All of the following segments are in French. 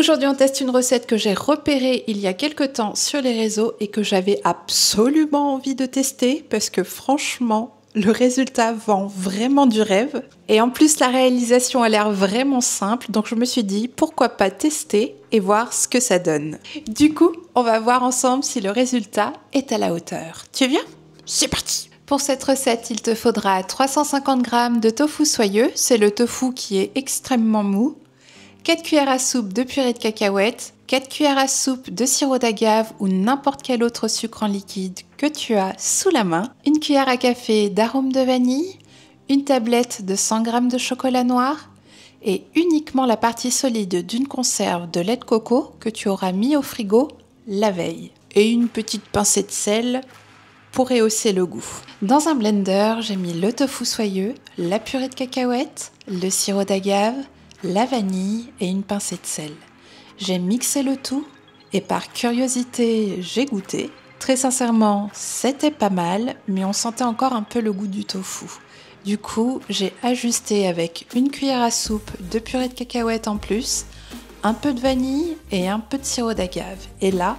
Aujourd'hui, on teste une recette que j'ai repérée il y a quelques temps sur les réseaux et que j'avais absolument envie de tester parce que franchement, le résultat vend vraiment du rêve. Et en plus, la réalisation a l'air vraiment simple, donc je me suis dit pourquoi pas tester et voir ce que ça donne. Du coup, on va voir ensemble si le résultat est à la hauteur. Tu viens ? C'est parti! Pour cette recette, il te faudra 350 g de tofu soyeux, c'est le tofu qui est extrêmement mou, 4 cuillères à soupe de purée de cacahuètes, 4 cuillères à soupe de sirop d'agave ou n'importe quel autre sucre en liquide que tu as sous la main, une cuillère à café d'arôme de vanille, une tablette de 100 g de chocolat noir et uniquement la partie solide d'une conserve de lait de coco que tu auras mis au frigo la veille. Et une petite pincée de sel pour rehausser le goût. Dans un blender, j'ai mis le tofu soyeux, la purée de cacahuètes, le sirop d'agave, la vanille et une pincée de sel. J'ai mixé le tout et par curiosité, j'ai goûté. Très sincèrement, c'était pas mal, mais on sentait encore un peu le goût du tofu. Du coup, j'ai ajusté avec une cuillère à soupe de purée de cacahuètes en plus, un peu de vanille et un peu de sirop d'agave. Et là,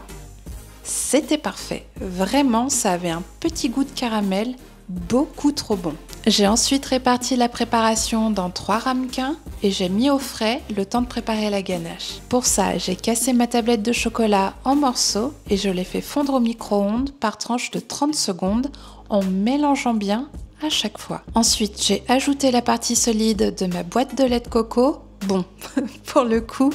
c'était parfait. Vraiment, ça avait un petit goût de caramel, beaucoup trop bon. J'ai ensuite réparti la préparation dans 3 ramequins et j'ai mis au frais le temps de préparer la ganache. Pour ça, j'ai cassé ma tablette de chocolat en morceaux et je l'ai fait fondre au micro-ondes par tranche de 30 secondes en mélangeant bien à chaque fois. Ensuite, j'ai ajouté la partie solide de ma boîte de lait de coco. Bon, pour le coup,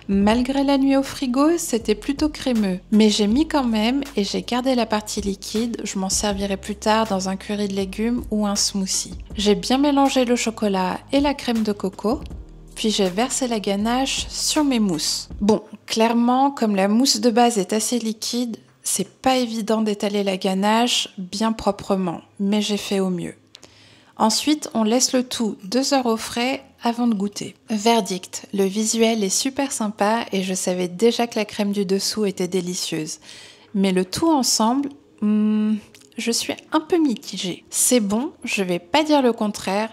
malgré la nuit au frigo, c'était plutôt crémeux. Mais j'ai mis quand même et j'ai gardé la partie liquide. Je m'en servirai plus tard dans un curry de légumes ou un smoothie. J'ai bien mélangé le chocolat et la crème de coco. Puis j'ai versé la ganache sur mes mousses. Bon, clairement, comme la mousse de base est assez liquide, c'est pas évident d'étaler la ganache bien proprement. Mais j'ai fait au mieux. Ensuite, on laisse le tout 2 heures au frais avant de goûter. Verdict, le visuel est super sympa et je savais déjà que la crème du dessous était délicieuse. Mais le tout ensemble, je suis un peu mitigée. C'est bon, je vais pas dire le contraire,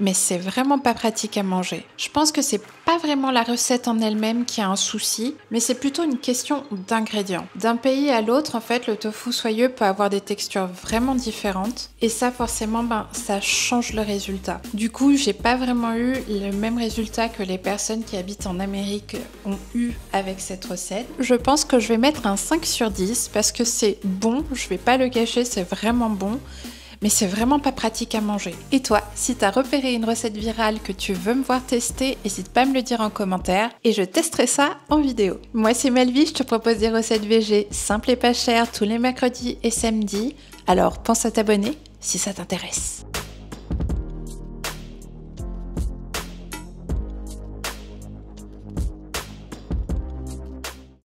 mais c'est vraiment pas pratique à manger. Je pense que c'est pas vraiment la recette en elle-même qui a un souci, mais c'est plutôt une question d'ingrédients. D'un pays à l'autre, en fait, le tofu soyeux peut avoir des textures vraiment différentes et ça, forcément, ça change le résultat. Du coup, j'ai pas vraiment eu le même résultat que les personnes qui habitent en Amérique ont eu avec cette recette. Je pense que je vais mettre un 5 sur 10 parce que c'est bon, je vais pas le cacher, c'est vraiment bon. Mais c'est vraiment pas pratique à manger. Et toi, si t'as repéré une recette virale que tu veux me voir tester, n'hésite pas à me le dire en commentaire et je testerai ça en vidéo. Moi c'est Melvie, je te propose des recettes VG simples et pas chères tous les mercredis et samedis. Alors pense à t'abonner si ça t'intéresse.